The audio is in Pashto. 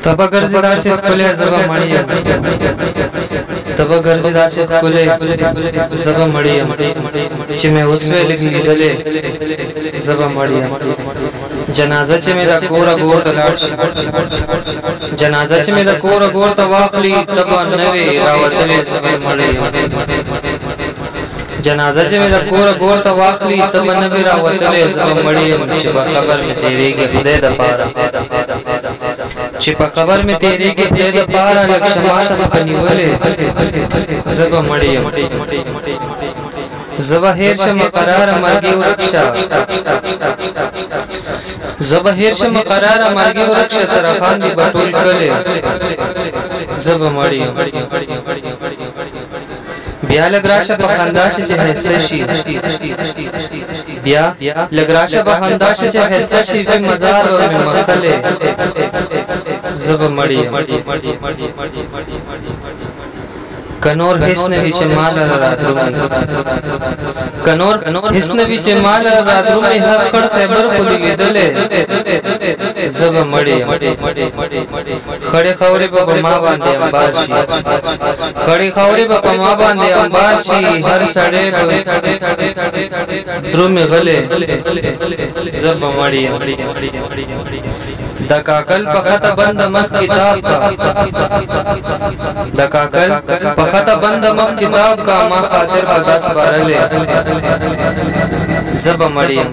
تبا ګرځي داسې ښکلی زبه مړی یم تبا ګرځي داسې ښکلی زبه مړی یم چې مې وسوې لږ لیدلې زبه مړی یم جنازه چې مې د کوره ګور ته لاړ شي جنازه چې مې د کوره ګور ته واخلي تبه نه وي راوتلې زبه مړی یم جنازه چې مې د کوره ګور ته واخلي تبه نه وي راوتلې زبه مړی یم چې په قبر مې تېرېږي خدای دپاره چې په قبر مې تېرېږي خدای دپاره لږ شماته په نیولې زه به مړ یم زه به هېر شم قراره مرګي ورک شه زه به هېر شم قراره مرګي ورک شه سرخان دي به ټول کلی زه به مړ یم بیا لږ راشه په خندا شي چې ښایسته شي بیا لږ راشه په خندا شي چې ښایسته شي وي مزار او مې مخلې زه به مړ یم که نور هېڅ نه وي چې ما لره رادرومي که نور هېڅ نه وي چې ما لره رادرومي هر خړ خیبر خو دې لیدلی زه به مړ یم خړې خاورې به په ما باندې انبار شي خړې خاورې به په ما باندې انبار شي هر سړی به درومې غلی زه به مړ یم د کاکل په خطه بند مخ کتاب کا د کاکل په خطه بند مخ کتاب کا ما خاطر په 10 بارلې زه به مړ یم